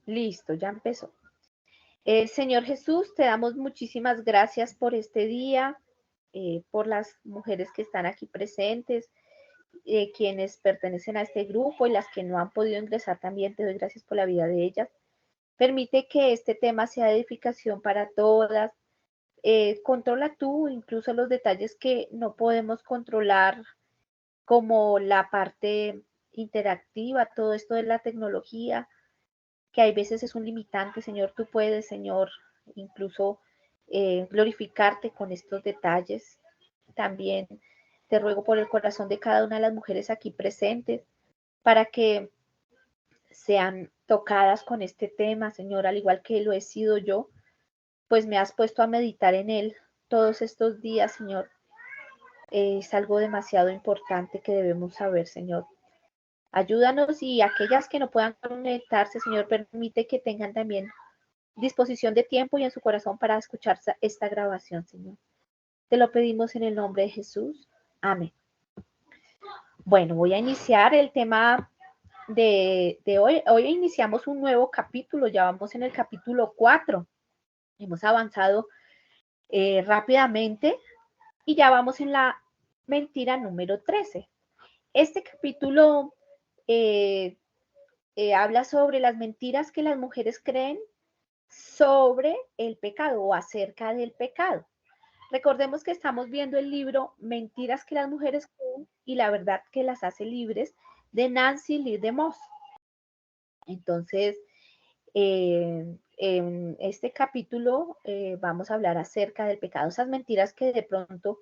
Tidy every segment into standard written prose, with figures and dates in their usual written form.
Listo, ya empezó. Señor Jesús, te damos muchísimas gracias por este día, por las mujeres que están aquí presentes, quienes pertenecen a este grupo y las que no han podido ingresar también, te doy gracias por la vida de ellas. Permite que este tema sea de edificación para todas. Controla tú incluso los detalles que no podemos controlar, como la parte interactiva, todo esto de la tecnología, que hay veces es un limitante. Señor, tú puedes, Señor, incluso glorificarte con estos detalles. También te ruego por el corazón de cada una de las mujeres aquí presentes, para que sean tocadas con este tema, Señor, al igual que lo he sido yo, pues me has puesto a meditar en él todos estos días, Señor. Es algo demasiado importante que debemos saber, Señor. Ayúdanos, y aquellas que no puedan conectarse, Señor, permite que tengan también disposición de tiempo y en su corazón para escuchar esta grabación, Señor. Te lo pedimos en el nombre de Jesús. Amén. Bueno, voy a iniciar el tema de hoy. Hoy iniciamos un nuevo capítulo, ya vamos en el capítulo 4. Hemos avanzado rápidamente y ya vamos en la mentira número 13. Este capítulo habla sobre las mentiras que las mujeres creen sobre el pecado o acerca del pecado. Recordemos que estamos viendo el libro Mentiras que las mujeres creen y la verdad que las hace libres, de Nancy Lee DeMoss. Entonces, en este capítulo vamos a hablar acerca del pecado, esas mentiras que de pronto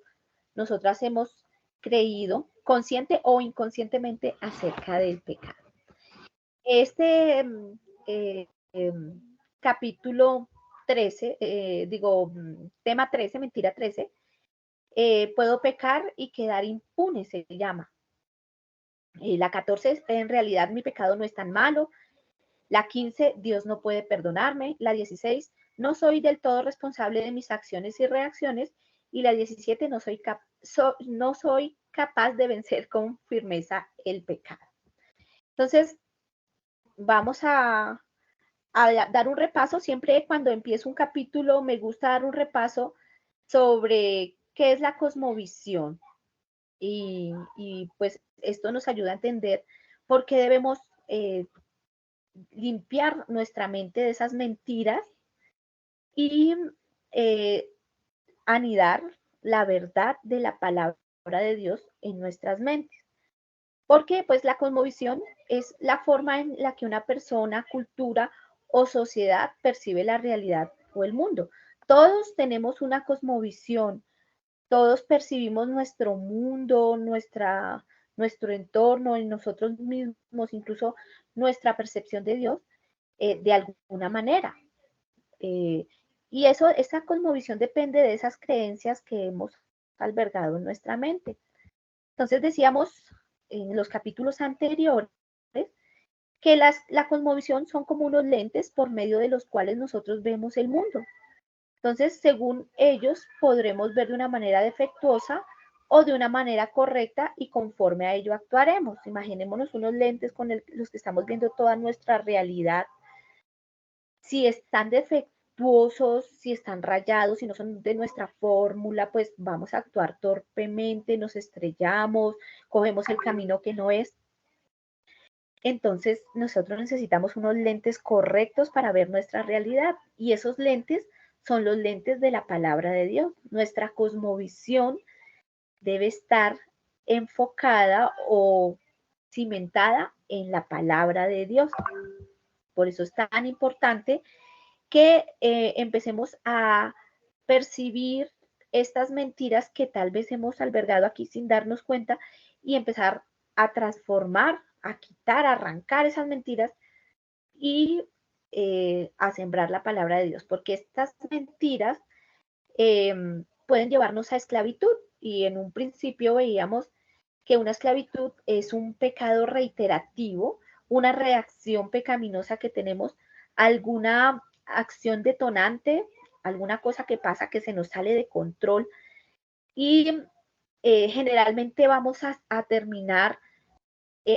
nosotras hemos creído consciente o inconscientemente acerca del pecado. Este eh, eh, capítulo 13, tema 13, mentira 13, puedo pecar y quedar impune, se llama. La 14, en realidad mi pecado no es tan malo. La 15, Dios no puede perdonarme. La 16, no soy del todo responsable de mis acciones y reacciones. Y la 17, no soy capaz de vencer con firmeza el pecado. Entonces, vamos a dar un repaso. Siempre cuando empiezo un capítulo me gusta dar un repaso sobre qué es la cosmovisión. Y pues esto nos ayuda a entender por qué debemos limpiar nuestra mente de esas mentiras y eh, anidar la verdad de la palabra de Dios en nuestras mentes. Porque pues la cosmovisión es la forma en la que una persona, cultura o sociedad percibe la realidad o el mundo. Todos tenemos una cosmovisión, todos percibimos nuestro mundo, nuestro entorno, en nosotros mismos, incluso nuestra percepción de Dios, de alguna manera. Eh, y esa cosmovisión depende de esas creencias que hemos albergado en nuestra mente. Entonces decíamos en los capítulos anteriores que la cosmovisión son como unos lentes por medio de los cuales nosotros vemos el mundo. Entonces, según ellos, podremos ver de una manera defectuosa o de una manera correcta, y conforme a ello actuaremos. Imaginémonos unos lentes con los que estamos viendo toda nuestra realidad. Si están defectuosos, si están rayados, si no son de nuestra fórmula, pues vamos a actuar torpemente, nos estrellamos, cogemos el camino que no es. Entonces, nosotros necesitamos unos lentes correctos para ver nuestra realidad, y esos lentes son los lentes de la palabra de Dios. Nuestra cosmovisión debe estar enfocada o cimentada en la palabra de Dios. Por eso es tan importante que empecemos a percibir estas mentiras que tal vez hemos albergado aquí sin darnos cuenta, y empezar a transformar, a quitar, a arrancar esas mentiras y a sembrar la palabra de Dios, porque estas mentiras pueden llevarnos a esclavitud. Y en un principio veíamos que una esclavitud es un pecado reiterativo, una reacción pecaminosa que tenemos, alguna acción detonante, alguna cosa que pasa que se nos sale de control, y generalmente vamos a terminar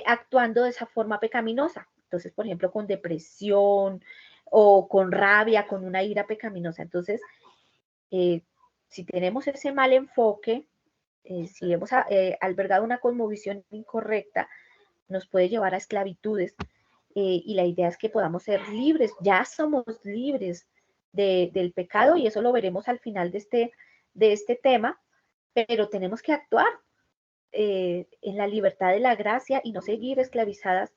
actuando de esa forma pecaminosa. Entonces, por ejemplo, con depresión o con rabia, con una ira pecaminosa. Entonces, si tenemos ese mal enfoque, si hemos albergado una cosmovisión incorrecta, nos puede llevar a esclavitudes. Y la idea es que podamos ser libres, ya somos libres del pecado, y eso lo veremos al final de este tema, pero tenemos que actuar en la libertad de la gracia y no seguir esclavizadas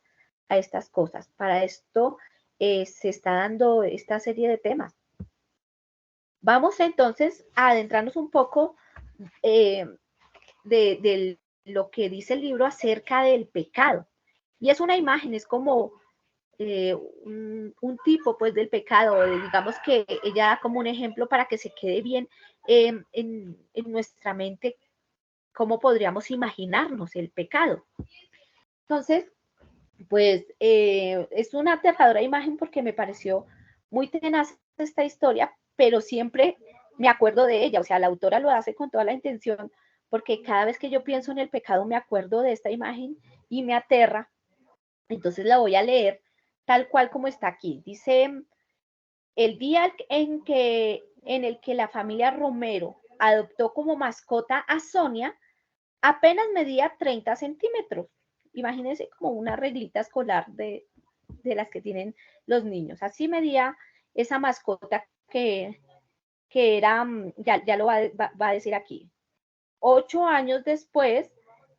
a estas cosas. Para esto se está dando esta serie de temas. Vamos entonces a adentrarnos un poco de lo que dice el libro acerca del pecado. Y es una imagen, es como un tipo pues del pecado, digamos que ella da como un ejemplo para que se quede bien en nuestra mente cómo podríamos imaginarnos el pecado. Entonces, pues es una aterradora imagen porque me pareció muy tenaz esta historia, pero siempre me acuerdo de ella, o sea, la autora lo hace con toda la intención, porque cada vez que yo pienso en el pecado me acuerdo de esta imagen y me aterra. Entonces la voy a leer tal cual como está aquí. Dice, el día en el que la familia Romero adoptó como mascota a Sonia, apenas medía 30 centímetros. Imagínense como una reglita escolar de las que tienen los niños. Así medía esa mascota que era, ya lo va a decir aquí. 8 años después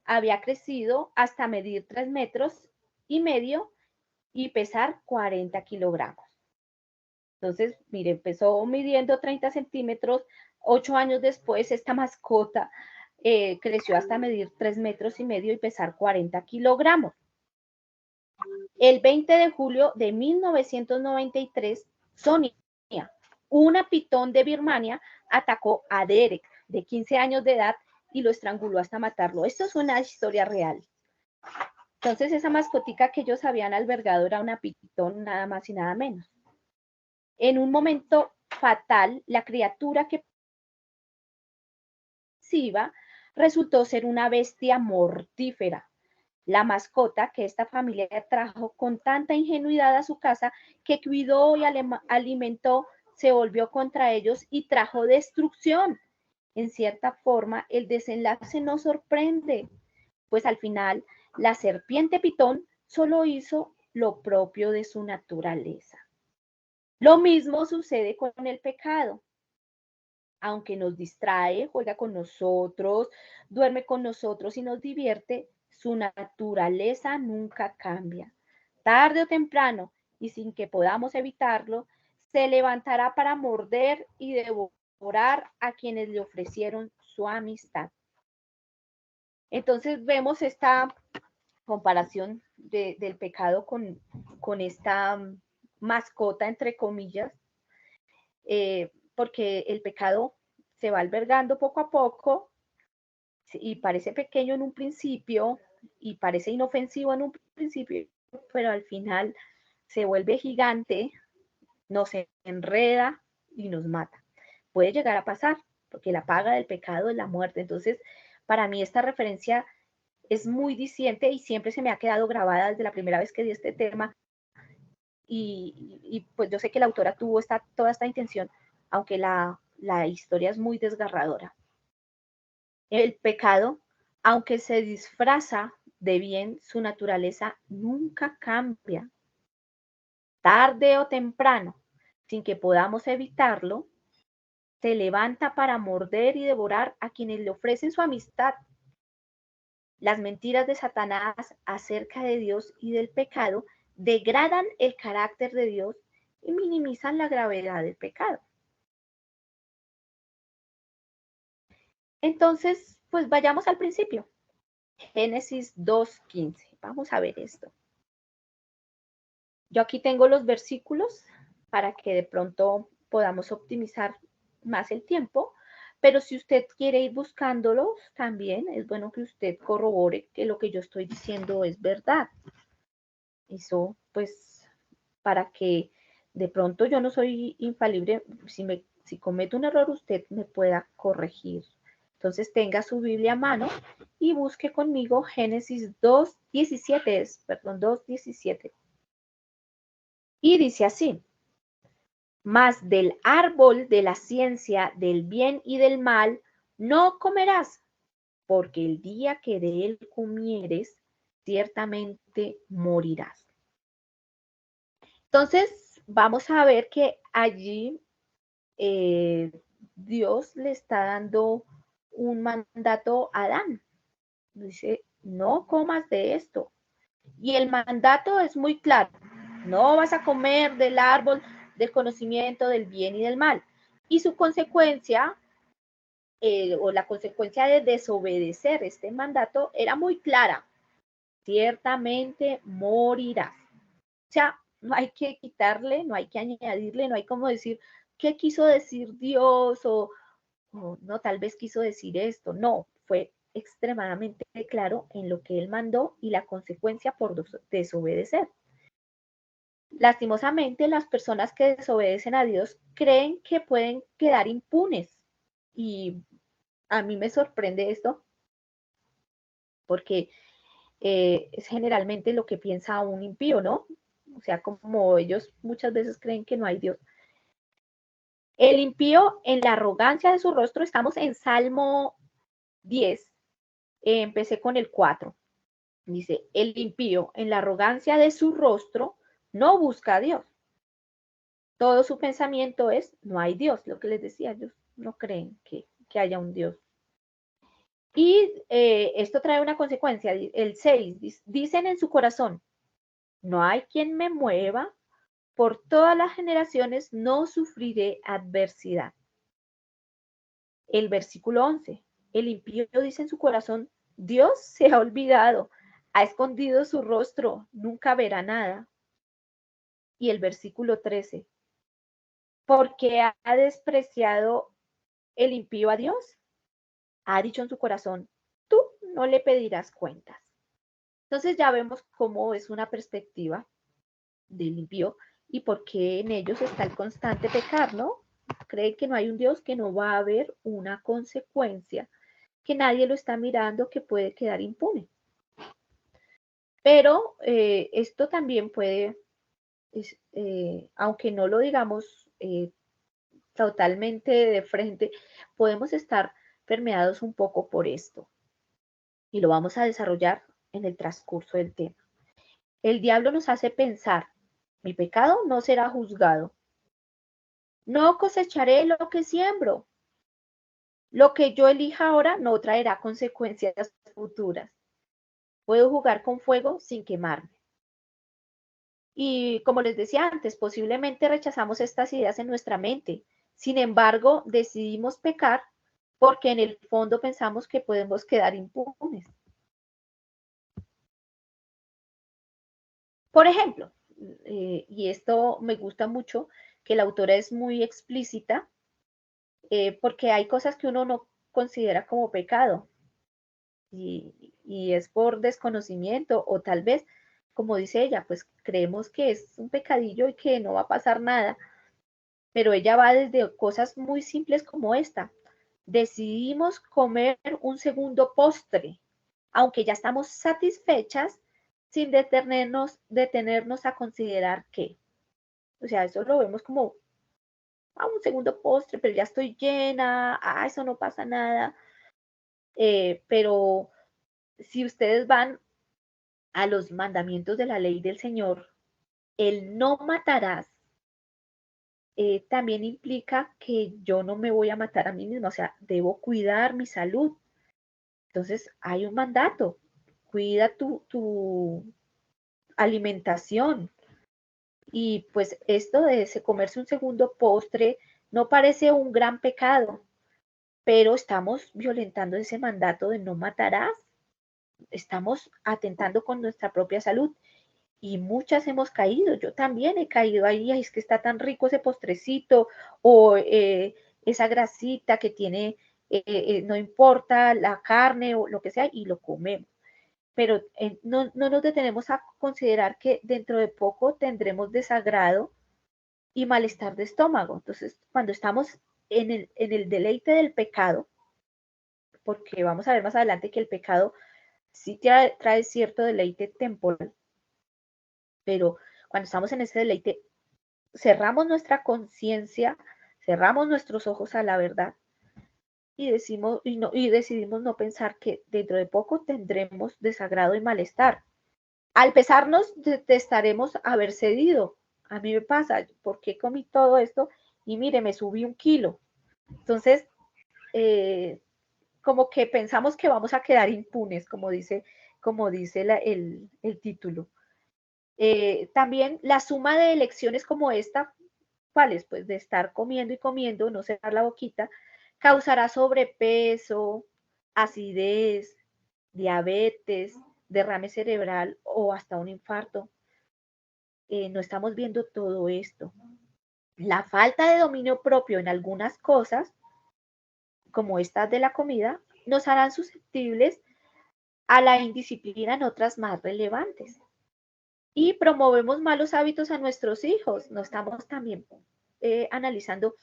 había crecido hasta medir 3,5 metros y pesar 40 kilogramos. Entonces, mire, empezó midiendo 30 centímetros, 8 años después esta mascota creció hasta medir 3,5 metros y pesar 40 kilogramos. El 20 de julio de 1993, Sonia, una pitón de Birmania, atacó a Derek, de 15 años de edad, y lo estranguló hasta matarlo. Esto es una historia real. Entonces, esa mascotica que ellos habían albergado era una pitón, nada más y nada menos. En un momento fatal, la criatura que resultó ser una bestia mortífera. La mascota que esta familia trajo con tanta ingenuidad a su casa, que cuidó y alimentó, se volvió contra ellos y trajo destrucción. En cierta forma, el desenlace nos sorprende, pues al final la serpiente pitón solo hizo lo propio de su naturaleza. Lo mismo sucede con el pecado. Aunque nos distrae, juega con nosotros, duerme con nosotros y nos divierte, su naturaleza nunca cambia. Tarde o temprano, y sin que podamos evitarlo, se levantará para morder y devorar a quienes le ofrecieron su amistad. Entonces vemos esta comparación del pecado con esta mascota, entre comillas, porque el pecado se va albergando poco a poco y parece pequeño en un principio y parece inofensivo en un principio, pero al final se vuelve gigante, nos enreda y nos mata. Puede llegar a pasar, porque la paga del pecado es la muerte. Entonces, para mí esta referencia es muy diciente y siempre se me ha quedado grabada desde la primera vez que di este tema. Y pues yo sé que la autora tuvo toda esta intención, aunque la historia es muy desgarradora. El pecado, aunque se disfraza de bien, su naturaleza nunca cambia. Tarde o temprano, sin que podamos evitarlo, se levanta para morder y devorar a quienes le ofrecen su amistad. Las mentiras de Satanás acerca de Dios y del pecado degradan el carácter de Dios y minimizan la gravedad del pecado. Entonces, pues vayamos al principio. Génesis 2:15. Vamos a ver esto. Yo aquí tengo los versículos para que de pronto podamos optimizar más el tiempo, pero si usted quiere ir buscándolos, también es bueno que usted corrobore que lo que yo estoy diciendo es verdad. Eso, pues, para que de pronto yo no soy infalible, si cometo un error, usted me pueda corregir. Entonces tenga su Biblia a mano y busque conmigo Génesis 2:17, 2:17. Y dice así: mas del árbol de la ciencia del bien y del mal no comerás, porque el día que de él comieres, ciertamente morirás. Entonces, vamos a ver que allí Dios le está dando un mandato a Adán. Dice, no comas de esto. Y el mandato es muy claro. No vas a comer del árbol del conocimiento del bien y del mal. Y su consecuencia, o la consecuencia de desobedecer este mandato, era muy clara. Ciertamente morirás. O sea, no hay que quitarle, no hay que añadirle, no hay como decir, ¿qué quiso decir Dios? O no, tal vez quiso decir esto. No, fue extremadamente claro en lo que él mandó y la consecuencia por desobedecer. Lastimosamente, las personas que desobedecen a Dios creen que pueden quedar impunes. Y a mí me sorprende esto porque es generalmente lo que piensa un impío, ¿no? O sea, como ellos muchas veces creen que no hay Dios. El impío en la arrogancia de su rostro, estamos en Salmo 10, empecé con el 4. Dice, el impío en la arrogancia de su rostro no busca a Dios. Todo su pensamiento es, no hay Dios, lo que les decía, ellos no creen que haya un Dios. Y esto trae una consecuencia, el 6, dicen en su corazón, no hay quien me mueva, por todas las generaciones no sufriré adversidad. El versículo 11, el impío dice en su corazón, Dios se ha olvidado, ha escondido su rostro, nunca verá nada. Y el versículo 13, porque ha despreciado el impío a Dios, ha dicho en su corazón, tú no le pedirás cuentas. Entonces ya vemos cómo es una perspectiva del impío y por qué en ellos está el constante pecar, ¿no? Creen que no hay un Dios, que no va a haber una consecuencia, que nadie lo está mirando, que puede quedar impune. Pero esto también puede, aunque no lo digamos totalmente de frente, podemos estar permeados un poco por esto. Y lo vamos a desarrollar en el transcurso del tema. El diablo nos hace pensar, mi pecado no será juzgado. No cosecharé lo que siembro. Lo que yo elija ahora no traerá consecuencias futuras. Puedo jugar con fuego sin quemarme. Y como les decía antes, posiblemente rechazamos estas ideas en nuestra mente. Sin embargo, decidimos pecar porque en el fondo pensamos que podemos quedar impunes. Por ejemplo, y esto me gusta mucho, que la autora es muy explícita, porque hay cosas que uno no considera como pecado y es por desconocimiento o tal vez, como dice ella, pues creemos que es un pecadillo y que no va a pasar nada, pero ella va desde cosas muy simples como esta. Decidimos comer un segundo postre, aunque ya estamos satisfechas, sin detenernos a considerar qué. O sea, eso lo vemos como un segundo postre, pero ya estoy llena, eso no pasa nada. Pero si ustedes van a los mandamientos de la ley del Señor, el no matarás también implica que yo no me voy a matar a mí misma, o sea, debo cuidar mi salud. Entonces, hay un mandato, cuida tu alimentación. Y pues esto de comerse un segundo postre no parece un gran pecado, pero estamos violentando ese mandato de no matarás, estamos atentando con nuestra propia salud y muchas hemos caído, yo también he caído ahí, es que está tan rico ese postrecito o esa grasita que tiene, no importa la carne o lo que sea y lo comemos. Pero no nos detenemos a considerar que dentro de poco tendremos desagrado y malestar de estómago. Entonces, cuando estamos en el deleite del pecado, porque vamos a ver más adelante que el pecado sí trae cierto deleite temporal, pero cuando estamos en ese deleite cerramos nuestra conciencia, cerramos nuestros ojos a la verdad y decidimos no pensar que dentro de poco tendremos desagrado y malestar. Al pesarnos, detestaremos haber cedido. A mí me pasa, ¿por qué comí todo esto? Y mire, me subí 1 kilo. Entonces, como que pensamos que vamos a quedar impunes, como dice el título. También la suma de elecciones como esta, ¿cuáles? Pues de estar comiendo y comiendo, no cerrar la boquita, causará sobrepeso, acidez, diabetes, derrame cerebral o hasta un infarto. No estamos viendo todo esto. La falta de dominio propio en algunas cosas, como estas de la comida, nos harán susceptibles a la indisciplina en otras más relevantes. Y promovemos malos hábitos a nuestros hijos. No estamos también analizando,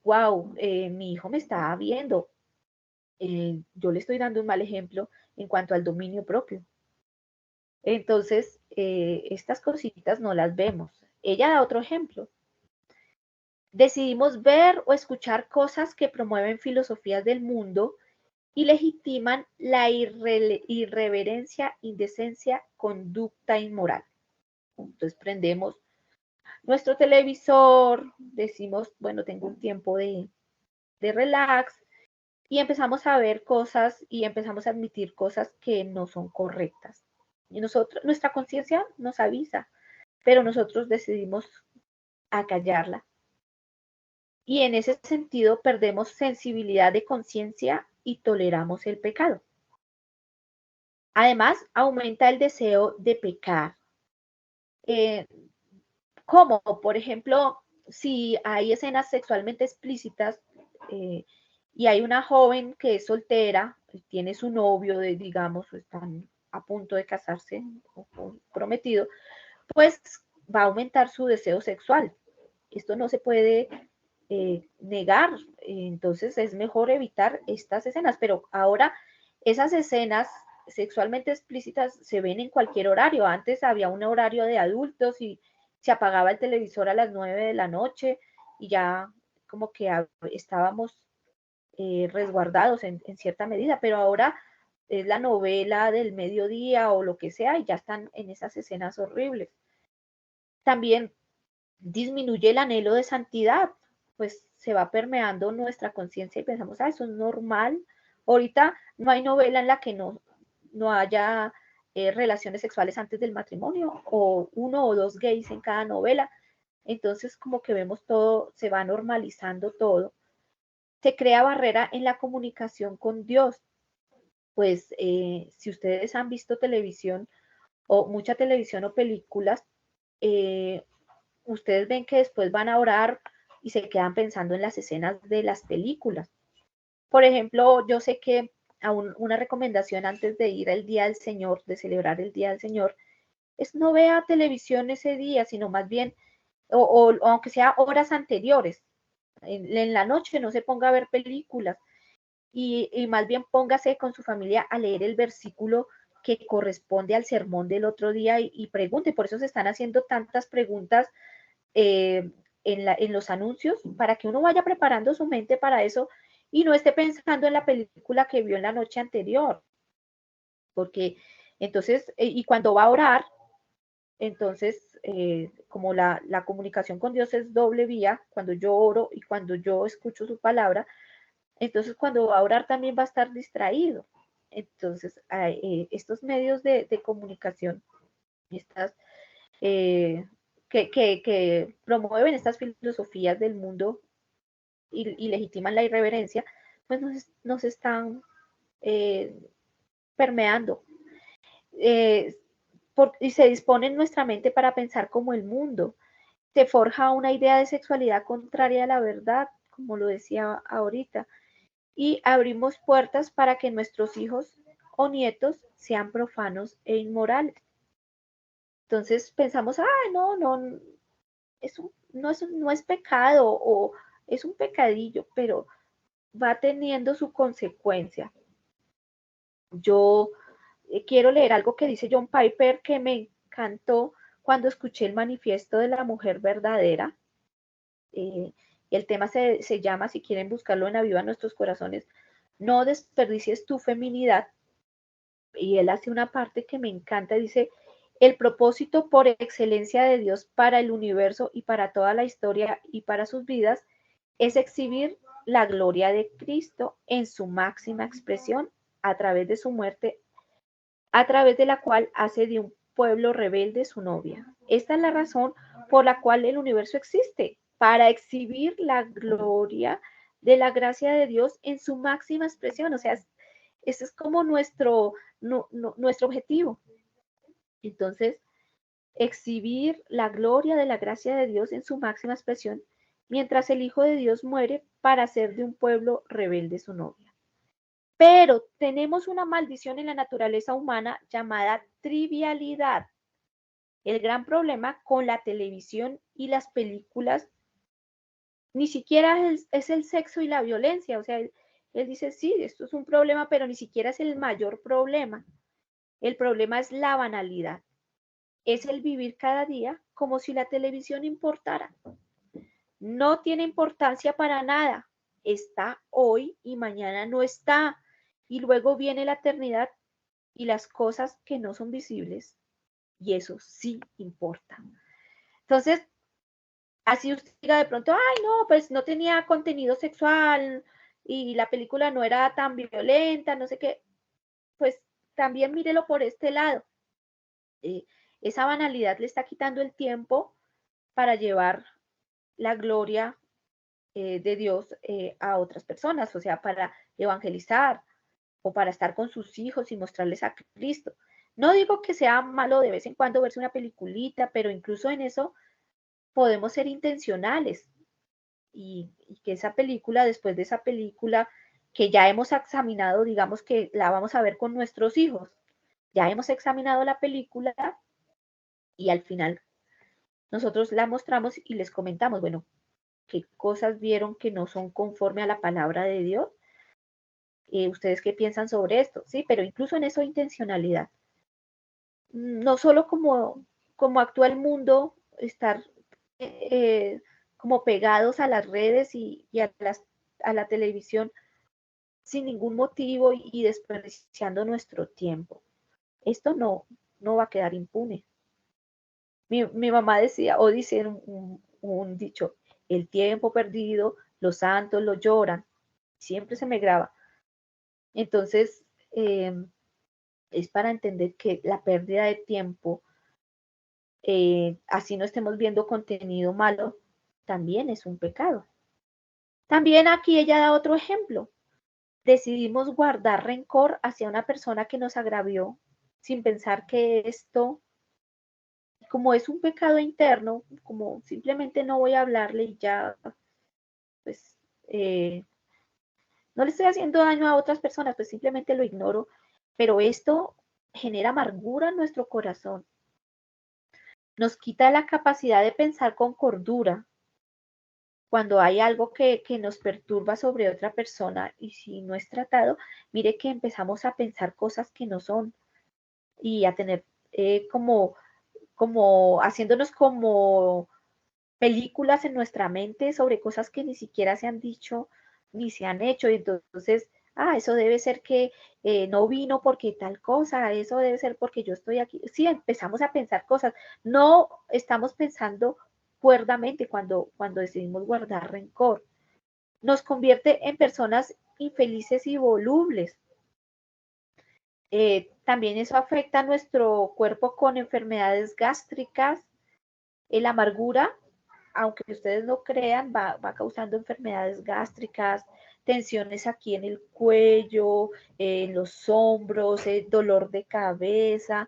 wow, mi hijo me está viendo, yo le estoy dando un mal ejemplo en cuanto al dominio propio. Entonces, estas cositas no las vemos. Ella da otro ejemplo. Decidimos ver o escuchar cosas que promueven filosofías del mundo y legitiman la irreverencia, indecencia, conducta inmoral. Entonces prendemos nuestro televisor, decimos, bueno, tengo un tiempo de relax y empezamos a ver cosas y empezamos a admitir cosas que no son correctas. Y nuestra conciencia nos avisa, pero nosotros decidimos acallarla. Y en ese sentido perdemos sensibilidad de conciencia y toleramos el pecado. Además, aumenta el deseo de pecar. Eh, ¿Cómo? Por ejemplo, si hay escenas sexualmente explícitas y hay una joven que es soltera, tiene su novio, digamos, o están a punto de casarse o prometido, pues va a aumentar su deseo sexual. Esto no se puede negar, entonces es mejor evitar estas escenas, pero ahora esas escenas sexualmente explícitas se ven en cualquier horario. Antes había un horario de adultos y se apagaba el televisor a las 9 de la noche y ya como que estábamos resguardados en cierta medida, pero ahora es la novela del mediodía o lo que sea y ya están en esas escenas horribles. También disminuye el anhelo de santidad, pues se va permeando nuestra conciencia y pensamos, eso es normal. Ahorita no hay novela en la que no haya relaciones sexuales antes del matrimonio o 1 o 2 gays en cada novela. Entonces como que vemos todo, se va normalizando todo. Se crea barrera en la comunicación con Dios. Pues si ustedes han visto televisión o mucha televisión o películas, ustedes ven que después van a orar y se quedan pensando en las escenas de las películas. Por ejemplo, yo sé que una recomendación antes de ir al Día del Señor, de celebrar el Día del Señor, es no vea televisión ese día, sino más bien, o aunque sea horas anteriores, en la noche no se ponga a ver películas y más bien póngase con su familia a leer el versículo que corresponde al sermón del otro día y pregunte. Por eso se están haciendo tantas preguntas en los anuncios para que uno vaya preparando su mente para eso y no esté pensando en la película que vio en la noche anterior. Porque entonces, y cuando va a orar, entonces, como la comunicación con Dios es doble vía, cuando yo oro y cuando yo escucho su palabra, entonces cuando va a orar también va a estar distraído. Entonces, estos medios de comunicación, estas que promueven estas filosofías del mundo y legitiman la irreverencia, pues nos están eh, permeando. Eh, y se dispone en nuestra mente para pensar como el mundo. Se forja una idea de sexualidad contraria a la verdad, como lo decía ahorita, y abrimos puertas para que nuestros hijos o nietos sean profanos e inmorales. Entonces pensamos, no, no es pecado o es un pecadillo, pero va teniendo su consecuencia. Yo quiero leer algo que dice John Piper que me encantó cuando escuché el manifiesto de la mujer verdadera. El tema se llama, si quieren buscarlo en Aviva Nuestros Corazones, no desperdicies tu feminidad. Y él hace una parte que me encanta, dice, el propósito por excelencia de Dios para el universo y para toda la historia y para sus vidas es exhibir la gloria de Cristo en su máxima expresión a través de su muerte, a través de la cual hace de un pueblo rebelde su novia. Esta es la razón por la cual el universo existe, para exhibir la gloria de la gracia de Dios en su máxima expresión. O sea, ese es como nuestro objetivo. Entonces, exhibir la gloria de la gracia de Dios en su máxima expresión, mientras el Hijo de Dios muere para hacer de un pueblo rebelde su novia. Pero tenemos una maldición en la naturaleza humana llamada trivialidad. El gran problema con la televisión y las películas ni siquiera es el sexo y la violencia. O sea, él dice, sí, esto es un problema, pero ni siquiera es el mayor problema. El problema es la banalidad. Es el vivir cada día como si la televisión importara. No tiene importancia para nada. Está hoy y mañana no está. Y luego viene la eternidad y las cosas que no son visibles. Y eso sí importa. Entonces, así usted diga de pronto, ay, no, pues no tenía contenido sexual y la película no era tan violenta, no sé qué, pues también mírelo por este lado. Esa banalidad le está quitando el tiempo para llevar la gloria de Dios a otras personas, o sea, para evangelizar o para estar con sus hijos y mostrarles a Cristo. No digo que sea malo de vez en cuando verse una peliculita, pero incluso en eso podemos ser intencionales y que esa película, después de esa película que ya hemos examinado, digamos que la vamos a ver con nuestros hijos, ya hemos examinado la película y al final nosotros la mostramos y les comentamos, bueno, qué cosas vieron que no son conforme a la palabra de Dios. ¿Ustedes qué piensan sobre esto? Sí, pero incluso en eso intencionalidad. No solo como actúa el mundo, estar eh, como pegados a las redes y a la televisión sin ningún motivo y desperdiciando nuestro tiempo. Esto no va a quedar impune. Mi mamá decía, o dice un dicho, el tiempo perdido, los santos lo lloran. Siempre se me graba. Entonces, es para entender que la pérdida de tiempo, así no estemos viendo contenido malo, también es un pecado. También aquí ella da otro ejemplo. Decidimos guardar rencor hacia una persona que nos agravió sin pensar que esto, como es un pecado interno, como simplemente no voy a hablarle y ya, pues no le estoy haciendo daño a otras personas, pues simplemente lo ignoro, pero esto genera amargura en nuestro corazón, nos quita la capacidad de pensar con cordura cuando hay algo que nos perturba sobre otra persona y si no es tratado, mire que empezamos a pensar cosas que no son y a tener como haciéndonos como películas en nuestra mente sobre cosas que ni siquiera se han dicho ni se han hecho. Y entonces, eso debe ser que no vino porque tal cosa, eso debe ser porque yo estoy aquí. Sí, empezamos a pensar cosas. No estamos pensando cuerdamente cuando decidimos guardar rencor. Nos convierte en personas infelices y volubles. También eso afecta a nuestro cuerpo con enfermedades gástricas. La amargura, aunque ustedes no crean, va causando enfermedades gástricas, tensiones aquí en el cuello, en los hombros, dolor de cabeza,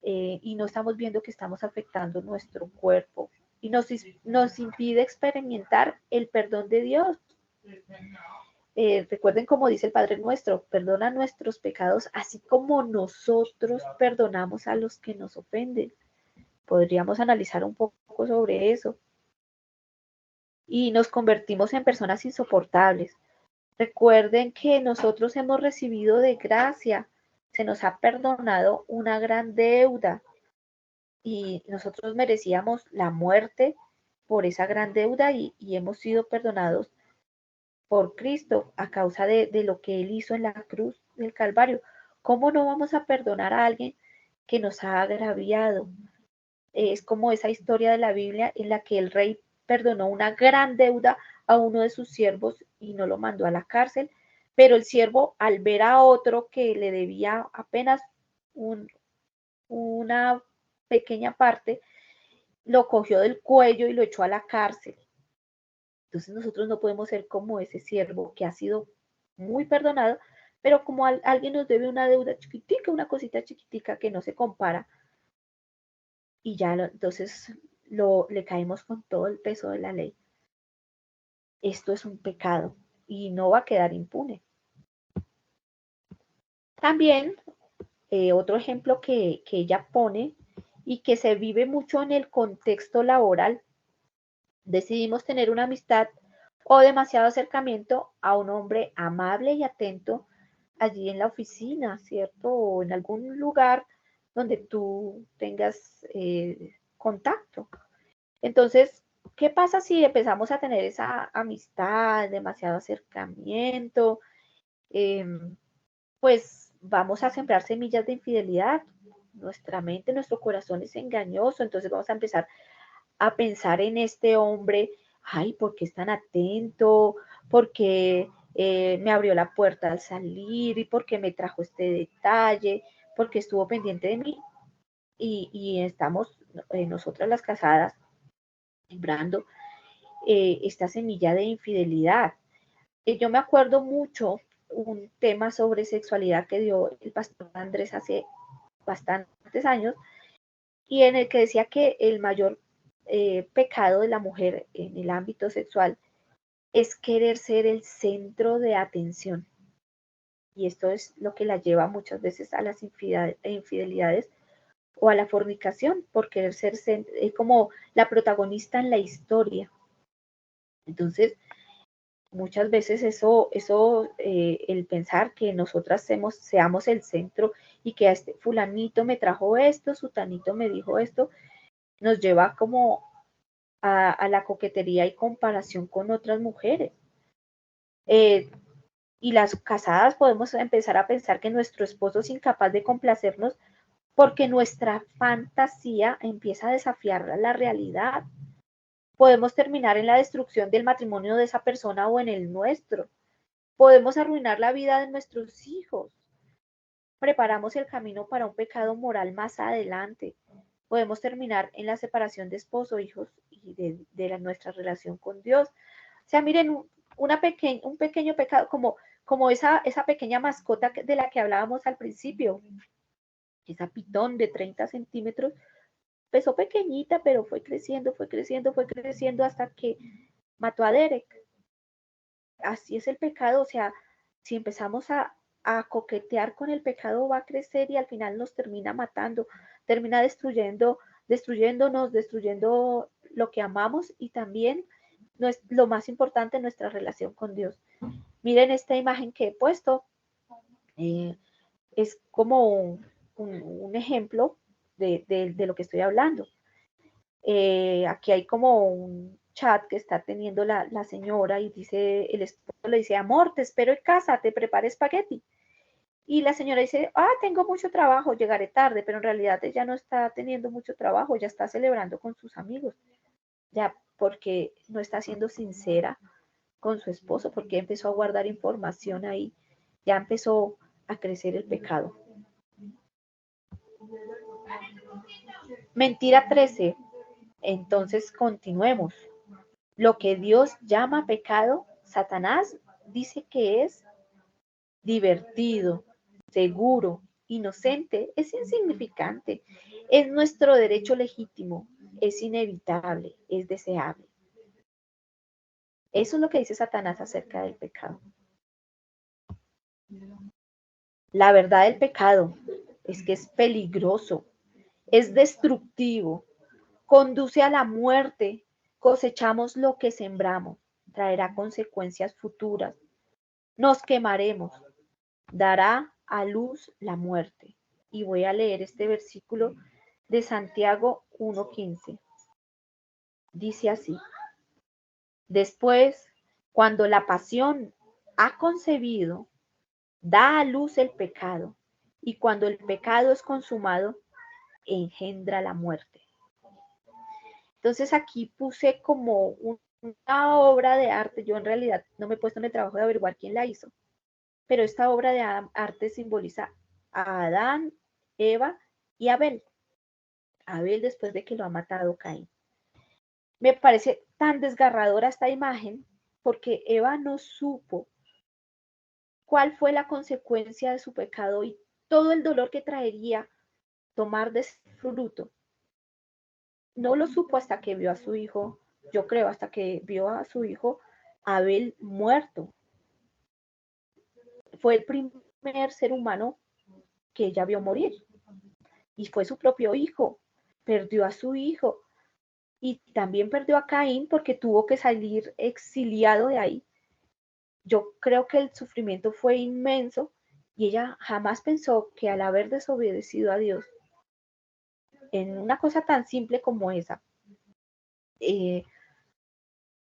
y no estamos viendo que estamos afectando nuestro cuerpo y nos impide experimentar el perdón de Dios. Recuerden como dice el Padre Nuestro, perdona nuestros pecados así como nosotros perdonamos a los que nos ofenden. Podríamos analizar un poco sobre eso. Y nos convertimos en personas insoportables. Recuerden que nosotros hemos recibido de gracia, se nos ha perdonado una gran deuda. y nosotros merecíamos la muerte por esa gran deuda y hemos sido perdonados por Cristo a causa de lo que Él hizo en la cruz del Calvario. ¿Cómo no vamos a perdonar a alguien que nos ha agraviado? Es como esa historia de la Biblia en la que el rey perdonó una gran deuda a uno de sus siervos y no lo mandó a la cárcel, pero el siervo al ver a otro que le debía apenas una pequeña parte, lo cogió del cuello y lo echó a la cárcel. Entonces nosotros no podemos ser como ese siervo que ha sido muy perdonado, pero como alguien nos debe una deuda chiquitica, una cosita chiquitica que no se compara, y ya entonces le caemos con todo el peso de la ley. Esto es un pecado y no va a quedar impune. También otro ejemplo que ella pone y que se vive mucho en el contexto laboral, decidimos tener una amistad o demasiado acercamiento a un hombre amable y atento allí en la oficina, ¿cierto? O en algún lugar donde tú tengas contacto. Entonces, ¿qué pasa si empezamos a tener esa amistad, demasiado acercamiento? Pues vamos a sembrar semillas de infidelidad. Nuestra mente, nuestro corazón es engañoso, entonces vamos a empezar a pensar en este hombre, ay, ¿por qué es tan atento? ¿Por qué me abrió la puerta al salir? ¿Y por qué me trajo este detalle? ¿Por qué estuvo pendiente de mí? Y estamos nosotras las casadas sembrando esta semilla de infidelidad. Yo me acuerdo mucho un tema sobre sexualidad que dio el pastor Andrés hace bastantes años y en el que decía que el mayor pecado de la mujer en el ámbito sexual es querer ser el centro de atención. Y esto es lo que la lleva muchas veces a las infidelidades o a la fornicación, por querer ser como la protagonista en la historia. Entonces, muchas veces el pensar que nosotras seamos el centro y que a este fulanito me trajo esto, sutanito me dijo esto, nos lleva como a la coquetería y comparación con otras mujeres. Y las casadas podemos empezar a pensar que nuestro esposo es incapaz de complacernos porque nuestra fantasía empieza a desafiar la realidad. Podemos terminar en la destrucción del matrimonio de esa persona o en el nuestro. Podemos arruinar la vida de nuestros hijos. Preparamos el camino para un pecado moral más adelante. Podemos terminar en la separación de esposo, hijos y de nuestra relación con Dios. O sea, miren, un pequeño pecado, como esa pequeña mascota de la que hablábamos al principio, esa pitón de 30 centímetros, empezó pequeñita, pero fue creciendo, fue creciendo, fue creciendo hasta que mató a Derek. Así es el pecado, o sea, si empezamos a coquetear con el pecado va a crecer y al final nos termina matando, termina destruyéndonos, destruyendo lo que amamos y también no es lo más importante, nuestra relación con Dios. Miren esta imagen que he puesto, es como un ejemplo de lo que estoy hablando. Aquí hay como un chat que está teniendo la señora y dice, el esposo le dice, amor, te espero en casa, te prepare espagueti. Y la señora dice, tengo mucho trabajo, llegaré tarde, pero en realidad ella no está teniendo mucho trabajo, ya está celebrando con sus amigos, ya porque no está siendo sincera con su esposo, porque empezó a guardar información ahí, ya empezó a crecer el pecado. Mentira 13. Entonces continuemos. Lo que Dios llama pecado, Satanás dice que es divertido, seguro, inocente, es insignificante, es nuestro derecho legítimo, es inevitable, es deseable. Eso es lo que dice Satanás acerca del pecado. La verdad del pecado es que es peligroso, es destructivo, conduce a la muerte, cosechamos lo que sembramos, traerá consecuencias futuras, nos quemaremos, dará a luz la muerte. Y voy a leer este versículo de Santiago 1:15. Dice así: después, cuando la pasión ha concebido, da a luz el pecado, y cuando el pecado es consumado, engendra la muerte. Entonces aquí puse como una obra de arte. Yo en realidad no me he puesto en el trabajo de averiguar quién la hizo, pero esta obra de arte simboliza a Adán, Eva y Abel. Abel después de que lo ha matado Caín. Me parece tan desgarradora esta imagen porque Eva no supo cuál fue la consecuencia de su pecado y todo el dolor que traería tomar de ese fruto. No lo supo hasta que vio a su hijo, yo creo, hasta que vio a su hijo Abel muerto. Fue el primer ser humano que ella vio morir y fue su propio hijo. Perdió a su hijo y también perdió a Caín porque tuvo que salir exiliado de ahí. Yo creo que el sufrimiento fue inmenso y ella jamás pensó que al haber desobedecido a Dios en una cosa tan simple como esa,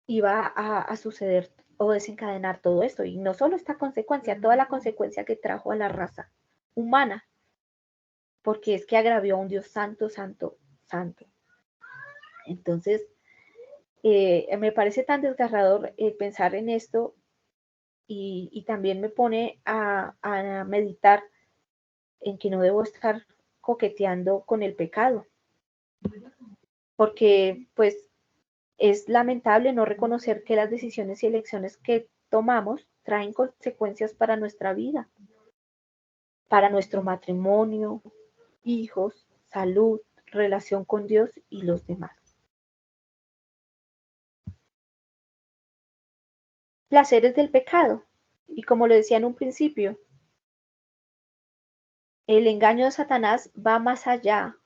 iba a suceder o desencadenar todo esto. Y no solo esta consecuencia, toda la consecuencia que trajo a la raza humana, porque es que agravió a un Dios santo, santo, santo. Entonces, me parece tan desgarrador pensar en esto y también me pone a meditar en que no debo estar coqueteando con el pecado, porque pues es lamentable no reconocer que las decisiones y elecciones que tomamos traen consecuencias para nuestra vida, para nuestro matrimonio, hijos, salud, relación con Dios y los demás. Placeres del pecado. Y como lo decía en un principio, el engaño de Satanás va más allá.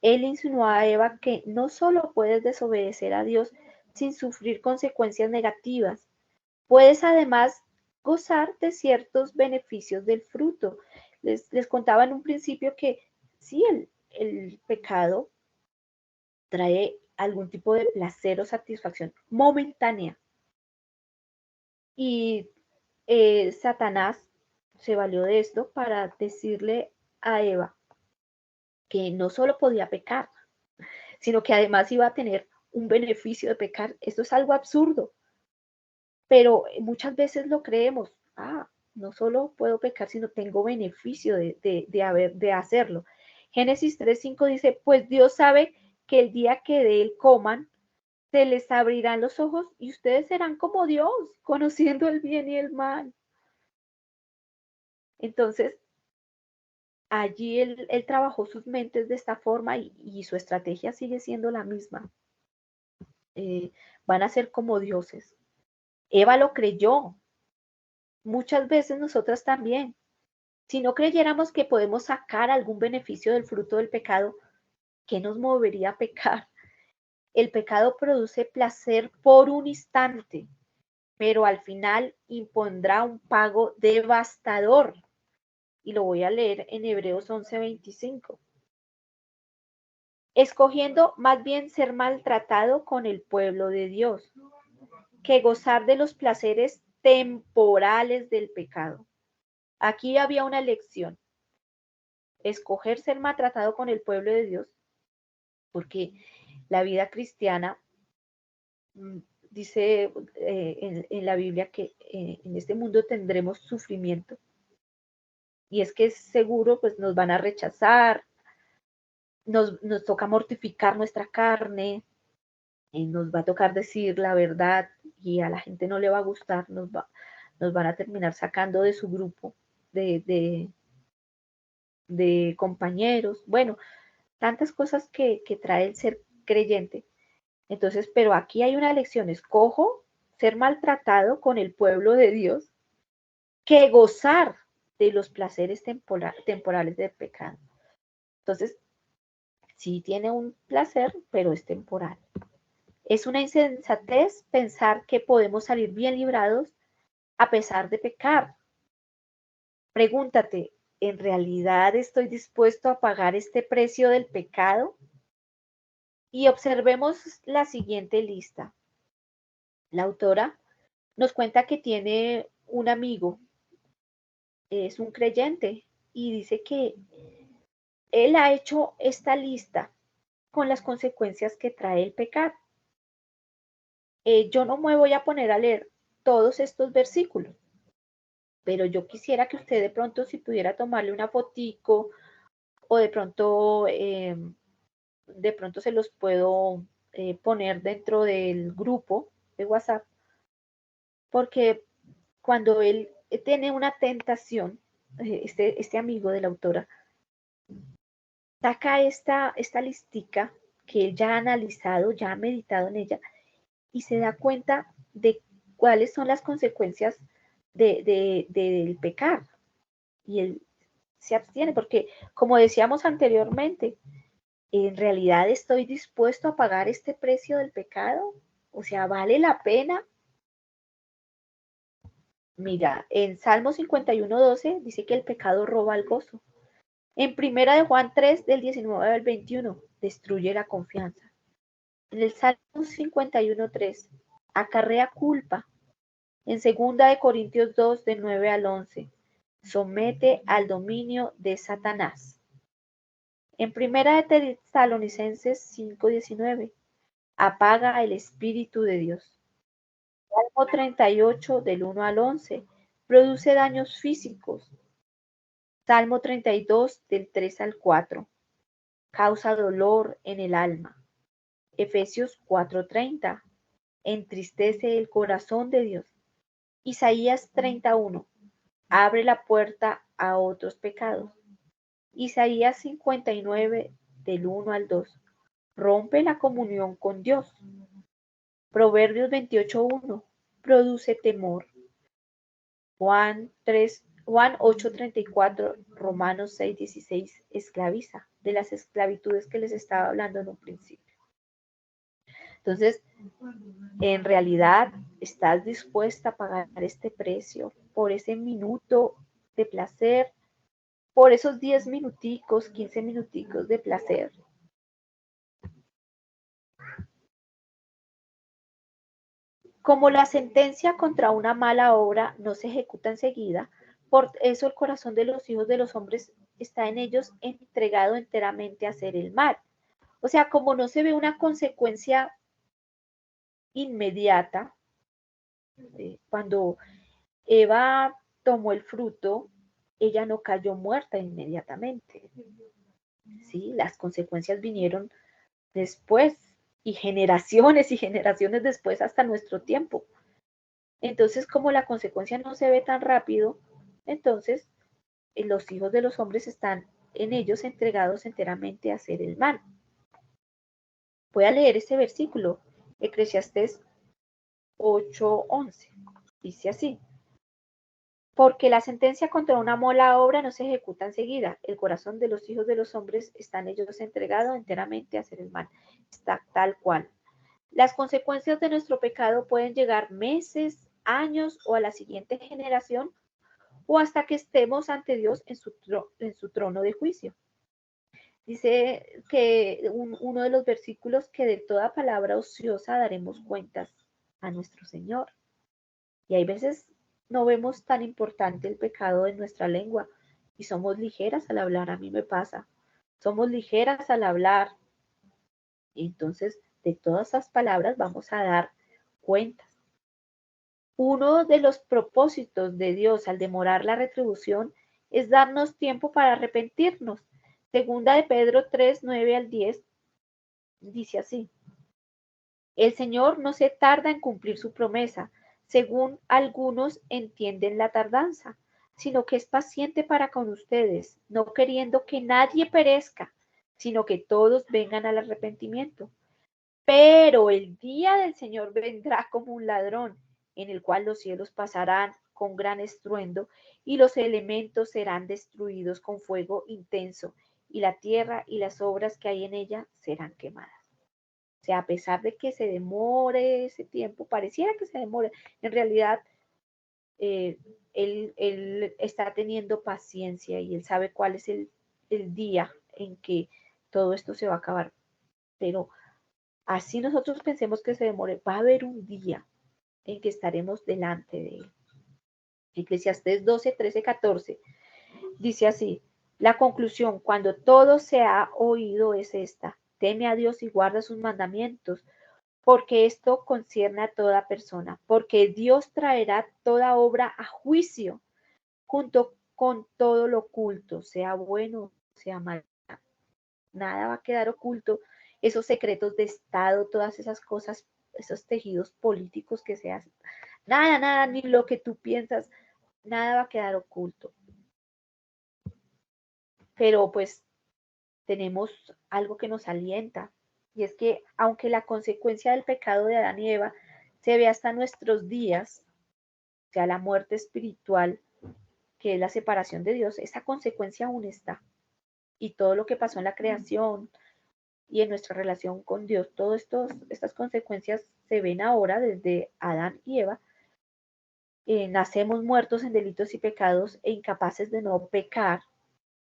Él insinuó a Eva que no solo puedes desobedecer a Dios sin sufrir consecuencias negativas, puedes además gozar de ciertos beneficios del fruto. Les contaba en un principio que sí, el pecado trae algún tipo de placer o satisfacción momentánea. Y Satanás se valió de esto para decirle a Eva que no solo podía pecar, sino que además iba a tener un beneficio de pecar. Esto es algo absurdo, pero muchas veces lo creemos. No solo puedo pecar, sino tengo beneficio de hacerlo. Génesis 3:5 dice, pues Dios sabe que el día que de él coman, se les abrirán los ojos y ustedes serán como Dios, conociendo el bien y el mal. Entonces, allí él trabajó sus mentes de esta forma y su estrategia sigue siendo la misma. Van a ser como dioses. Eva lo creyó. Muchas veces nosotras también. Si no creyéramos que podemos sacar algún beneficio del fruto del pecado, ¿qué nos movería a pecar? El pecado produce placer por un instante, pero al final impondrá un pago devastador. Y lo voy a leer en Hebreos 11:25. Escogiendo más bien ser maltratado con el pueblo de Dios, que gozar de los placeres temporales del pecado. Aquí había una elección, escoger ser maltratado con el pueblo de Dios, porque la vida cristiana dice en la Biblia que en este mundo tendremos sufrimiento. Y es que es seguro, pues nos van a rechazar, nos toca mortificar nuestra carne, nos va a tocar decir la verdad y a la gente no le va a gustar, nos van a terminar sacando de su grupo de compañeros. Bueno, tantas cosas que trae el ser creyente. Entonces, pero aquí hay una lección, escojo ser maltratado con el pueblo de Dios que gozar de los placeres temporales del pecado. Entonces, sí tiene un placer, pero es temporal. Es una insensatez pensar que podemos salir bien librados a pesar de pecar. Pregúntate, ¿en realidad estoy dispuesto a pagar este precio del pecado? Y observemos la siguiente lista. La autora nos cuenta que tiene un amigo, es un creyente, y dice que él ha hecho esta lista con las consecuencias que trae el pecado. Yo no me voy a poner a leer todos estos versículos, pero yo quisiera que usted de pronto, si pudiera tomarle una fotico o de pronto se los puedo poner dentro del grupo de WhatsApp, porque cuando él tiene una tentación, este amigo de la autora, saca esta listica que él ya ha analizado, ya ha meditado en ella y se da cuenta de cuáles son las consecuencias del pecar. Y él se abstiene porque, como decíamos anteriormente, ¿en realidad estoy dispuesto a pagar este precio del pecado? O sea, ¿vale la pena? Mira, en Salmo 51:12 dice que el pecado roba el gozo. En Primera de Juan 3, del 19 al 21, destruye la confianza. En el Salmo 51:3, acarrea culpa. En Segunda de Corintios 2, del 9 al 11, somete al dominio de Satanás. En Primera de Tesalonicenses 5:19, apaga el Espíritu de Dios. Salmo 38, del 1 al 11, produce daños físicos. Salmo 32, del 3 al 4, causa dolor en el alma. Efesios 4:30, entristece el corazón de Dios. Isaías 31, abre la puerta a otros pecados. Isaías 59, del 1 al 2, rompe la comunión con Dios. Proverbios 28:1, produce temor. Juan 8:34, Romanos 6:16, esclaviza, de las esclavitudes que les estaba hablando en un principio. Entonces, ¿en realidad estás dispuesta a pagar este precio por ese minuto de placer, por esos 10 minuticos, 15 minuticos de placer? Como la sentencia contra una mala obra no se ejecuta enseguida, por eso el corazón de los hijos de los hombres está en ellos entregado enteramente a hacer el mal. O sea, como no se ve una consecuencia inmediata, cuando Eva tomó el fruto, ella no cayó muerta inmediatamente. ¿Sí? Las consecuencias vinieron después y generaciones después hasta nuestro tiempo. Entonces, como la consecuencia no se ve tan rápido, entonces los hijos de los hombres están en ellos entregados enteramente a hacer el mal. Voy a leer este versículo, Eclesiastés 8:11. Dice así: porque la sentencia contra una mala obra no se ejecuta enseguida. El corazón de los hijos de los hombres está en ellos entregado enteramente a hacer el mal. Está tal cual. Las consecuencias de nuestro pecado pueden llegar meses, años o a la siguiente generación o hasta que estemos ante Dios en su trono de juicio. Dice que uno de los versículos que de toda palabra ociosa daremos cuentas a nuestro Señor. Y hay veces no vemos tan importante el pecado en nuestra lengua y somos ligeras al hablar. A mí me pasa. Somos ligeras al hablar. Y entonces, de todas esas palabras vamos a dar cuentas. Uno de los propósitos de Dios al demorar la retribución es darnos tiempo para arrepentirnos. Segunda de Pedro 3, 9 al 10 dice así: el Señor no se tarda en cumplir su promesa, según algunos entienden la tardanza, sino que es paciente para con ustedes, no queriendo que nadie perezca, sino que todos vengan al arrepentimiento. Pero el día del Señor vendrá como un ladrón, en el cual los cielos pasarán con gran estruendo y los elementos serán destruidos con fuego intenso, y la tierra y las obras que hay en ella serán quemadas. O sea, a pesar de que se demore ese tiempo, pareciera que se demore, en realidad Él está teniendo paciencia y Él sabe cuál es el día en que todo esto se va a acabar. Pero así nosotros pensemos que se demore, va a haber un día en que estaremos delante de Él. Eclesiastés 12, 13, 14 dice así: la conclusión, cuando todo se ha oído, es esta: teme a Dios y guarda sus mandamientos, porque esto concierne a toda persona, porque Dios traerá toda obra a juicio, junto con todo lo oculto, sea bueno, sea malo. Nada va a quedar oculto, esos secretos de Estado, todas esas cosas, esos tejidos políticos que se hacen. Nada, nada, ni lo que tú piensas, nada va a quedar oculto. Pero pues tenemos algo que nos alienta, y es que aunque la consecuencia del pecado de Adán y Eva se ve hasta nuestros días, o sea, la muerte espiritual, que es la separación de Dios, esa consecuencia aún está. Y todo lo que pasó en la creación y en nuestra relación con Dios, todas estas consecuencias se ven ahora desde Adán y Eva. Nacemos muertos en delitos y pecados e incapaces de no pecar.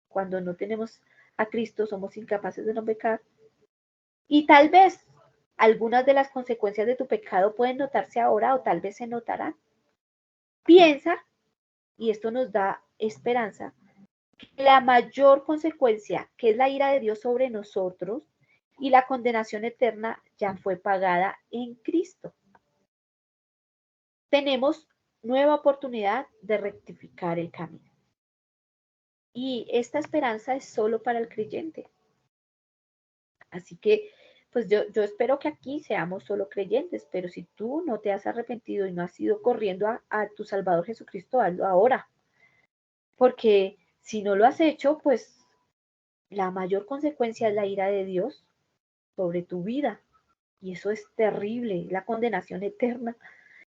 Cuando no tenemos a Cristo somos incapaces de no pecar. Y tal vez algunas de las consecuencias de tu pecado pueden notarse ahora o tal vez se notarán. Piensa, y esto nos da esperanza, que la mayor consecuencia, que es la ira de Dios sobre nosotros y la condenación eterna, ya fue pagada en Cristo. Tenemos nueva oportunidad de rectificar el camino. Y esta esperanza es solo para el creyente. Así que, pues yo espero que aquí seamos solo creyentes, pero si tú no te has arrepentido y no has ido corriendo a tu Salvador Jesucristo, hazlo ahora. Porque si no lo has hecho, pues la mayor consecuencia es la ira de Dios sobre tu vida. Y eso es terrible, la condenación eterna.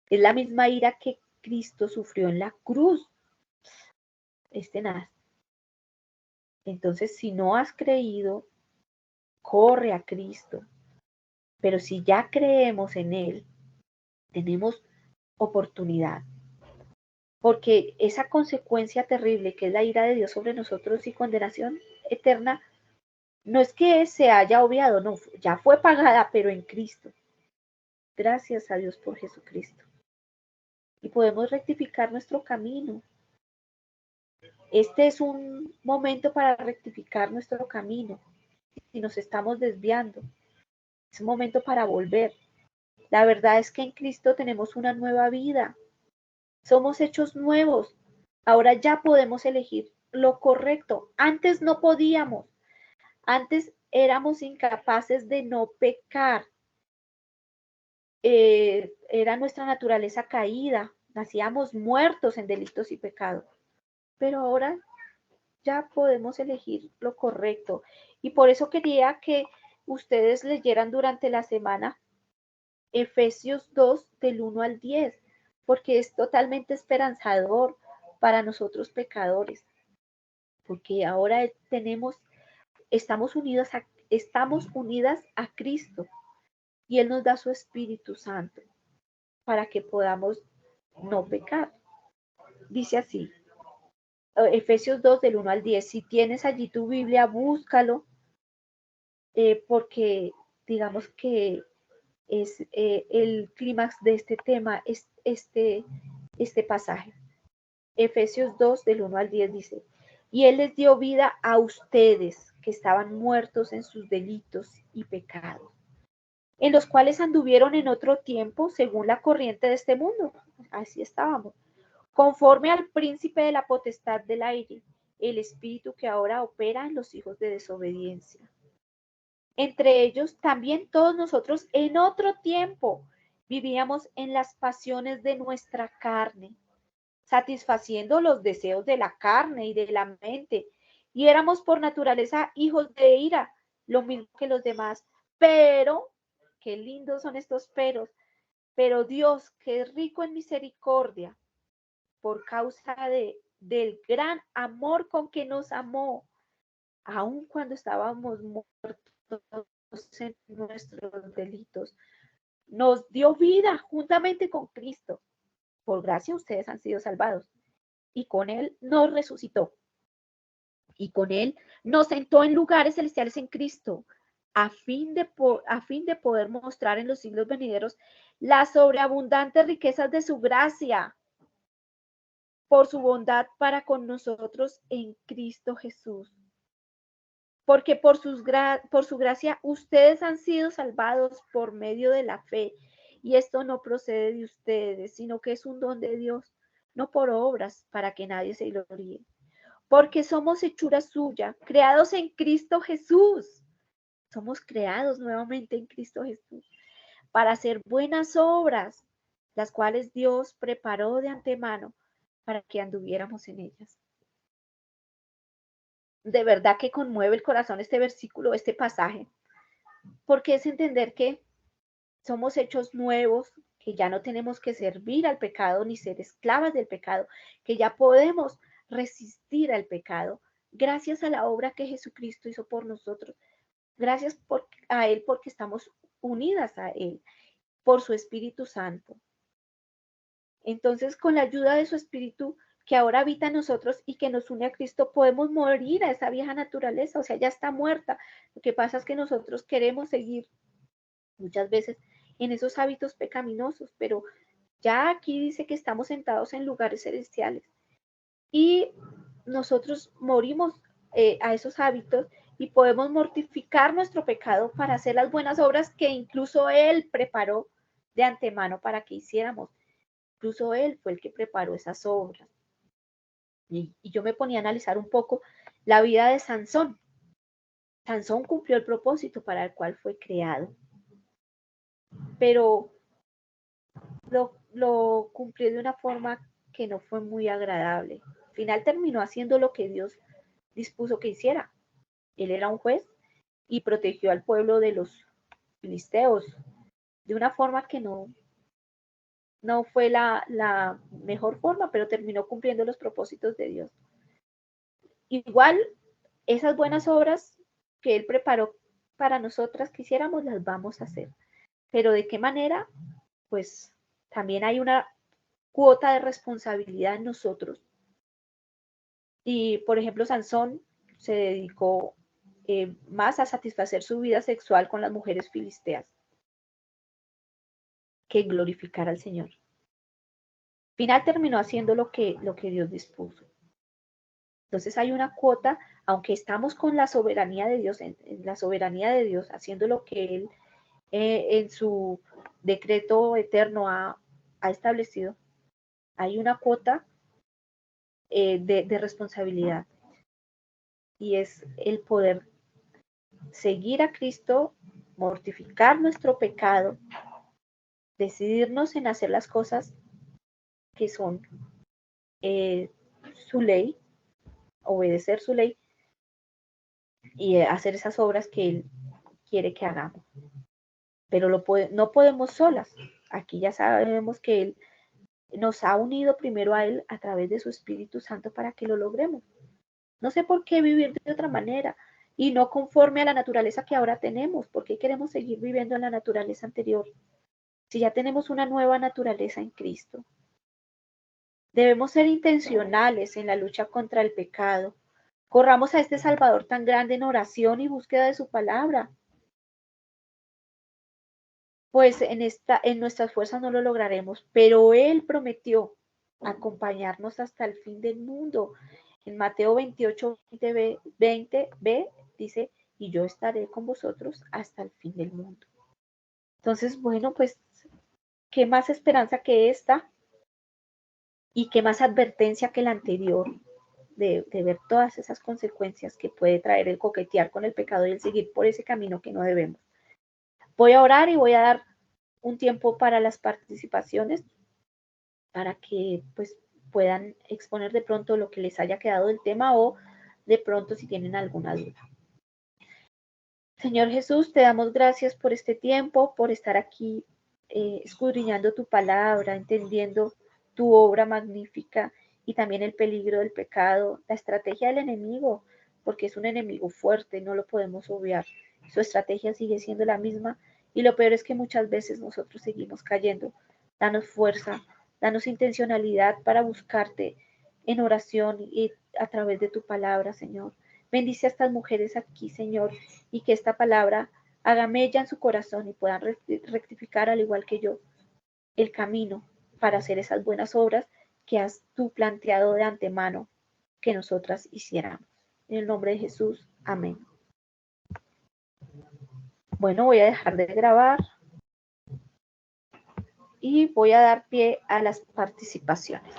Es la misma ira que Cristo sufrió en la cruz. Es tenaz. Entonces, si no has creído, corre a Cristo. Pero si ya creemos en Él, tenemos oportunidad. Porque esa consecuencia terrible que es la ira de Dios sobre nosotros y condenación eterna, no es que se haya obviado, no, ya fue pagada, pero en Cristo. Gracias a Dios por Jesucristo. Y podemos rectificar nuestro camino. Este es un momento para rectificar nuestro camino. Si nos estamos desviando, es un momento para volver. La verdad es que en Cristo tenemos una nueva vida. Somos hechos nuevos. Ahora ya podemos elegir lo correcto. Antes no podíamos. Antes éramos incapaces de no pecar. Era nuestra naturaleza caída. Nacíamos muertos en delitos y pecados. Pero ahora ya podemos elegir lo correcto. Y por eso quería que ustedes leyeran durante la semana Efesios 2 del 1 al 10, porque es totalmente esperanzador para nosotros pecadores, porque ahora estamos unidas a Cristo y Él nos da su Espíritu Santo para que podamos no pecar. Dice así, Efesios 2 del 1 al 10, si tienes allí tu Biblia, búscalo, porque digamos que es el clímax de este tema, es este pasaje. Efesios 2 del 1 al 10 dice, y Él les dio vida a ustedes que estaban muertos en sus delitos y pecados, en los cuales anduvieron en otro tiempo según la corriente de este mundo. Así estábamos. Conforme al príncipe de la potestad del aire, el espíritu que ahora opera en los hijos de desobediencia. Entre ellos también todos nosotros en otro tiempo vivíamos en las pasiones de nuestra carne, satisfaciendo los deseos de la carne y de la mente, y éramos por naturaleza hijos de ira, lo mismo que los demás. Pero, qué lindos son estos pero Dios, que es rico en misericordia, por causa del gran amor con que nos amó, aun cuando estábamos muertos en nuestros delitos, nos dio vida juntamente con Cristo. Por gracia ustedes han sido salvados. Y con Él nos resucitó. Y con Él nos sentó en lugares celestiales en Cristo, a fin de poder mostrar en los siglos venideros las sobreabundantes riquezas de su gracia, por su bondad para con nosotros en Cristo Jesús. Porque por su gracia ustedes han sido salvados por medio de la fe. Y esto no procede de ustedes, sino que es un don de Dios, no por obras, para que nadie se gloríe. Porque somos hechura suya, creados en Cristo Jesús. Somos creados nuevamente en Cristo Jesús para hacer buenas obras, las cuales Dios preparó de antemano para que anduviéramos en ellas. De verdad que conmueve el corazón este versículo, este pasaje, porque es entender que somos hechos nuevos, que ya no tenemos que servir al pecado ni ser esclavas del pecado, que ya podemos resistir al pecado gracias a la obra que Jesucristo hizo por nosotros. Gracias a Él porque estamos unidas a Él, por su Espíritu Santo. Entonces, con la ayuda de su Espíritu que ahora habita en nosotros y que nos une a Cristo, podemos morir a esa vieja naturaleza, o sea, ya está muerta. Lo que pasa es que nosotros queremos seguir muchas veces en esos hábitos pecaminosos, pero ya aquí dice que estamos sentados en lugares celestiales y nosotros morimos a esos hábitos y podemos mortificar nuestro pecado para hacer las buenas obras que incluso Él preparó de antemano para que hiciéramos. Incluso Él fue el que preparó esas obras. Y yo me ponía a analizar un poco la vida de Sansón. Sansón cumplió el propósito para el cual fue creado, pero lo cumplió de una forma que no fue muy agradable. Al final terminó haciendo lo que Dios dispuso que hiciera. Él era un juez y protegió al pueblo de los filisteos de una forma que no fue la mejor forma, pero terminó cumpliendo los propósitos de Dios. Igual, esas buenas obras que Él preparó para nosotras que hiciéramos, las vamos a hacer. Pero ¿de qué manera? Pues también hay una cuota de responsabilidad en nosotros. Y, por ejemplo, Sansón se dedicó más a satisfacer su vida sexual con las mujeres filisteas que glorificar al Señor. Al final terminó haciendo lo que Dios dispuso. Entonces hay una cuota, aunque estamos con la soberanía de Dios, en la soberanía de Dios, haciendo lo que Él en su decreto eterno ha establecido, hay una cuota de responsabilidad y es el poder seguir a Cristo, mortificar nuestro pecado, decidirnos en hacer las cosas que son su ley, obedecer su ley y hacer esas obras que Él quiere que hagamos. Pero no podemos solas. Aquí ya sabemos que Él nos ha unido primero a Él a través de su Espíritu Santo para que lo logremos. No sé por qué vivir de otra manera y no conforme a la naturaleza que ahora tenemos. ¿Por qué queremos seguir viviendo en la naturaleza anterior? Si ya tenemos una nueva naturaleza en Cristo. Debemos ser intencionales en la lucha contra el pecado. Corramos a este Salvador tan grande en oración y búsqueda de su palabra. Pues en nuestras fuerzas no lo lograremos, pero Él prometió acompañarnos hasta el fin del mundo. En Mateo 28, 20b dice, y yo estaré con vosotros hasta el fin del mundo. Entonces, bueno, pues, ¿qué más esperanza que esta? Y qué más advertencia que la anterior de ver todas esas consecuencias que puede traer el coquetear con el pecado y el seguir por ese camino que no debemos. Voy a orar y voy a dar un tiempo para las participaciones para que pues puedan exponer de pronto lo que les haya quedado del tema o de pronto si tienen alguna duda. Señor Jesús, te damos gracias por este tiempo, por estar aquí escudriñando tu palabra, entendiendo tu obra magnífica y también el peligro del pecado, la estrategia del enemigo, porque es un enemigo fuerte, no lo podemos obviar. Su estrategia sigue siendo la misma y lo peor es que muchas veces nosotros seguimos cayendo. Danos fuerza Danos intencionalidad para buscarte en oración y a través de tu palabra, Señor. Bendice a estas mujeres aquí, Señor, y que esta palabra haga mella en su corazón y puedan rectificar, al igual que yo, el camino para hacer esas buenas obras que has tú planteado de antemano que nosotras hiciéramos. En el nombre de Jesús, amén. Bueno, voy a dejar de grabar y voy a dar pie a las participaciones.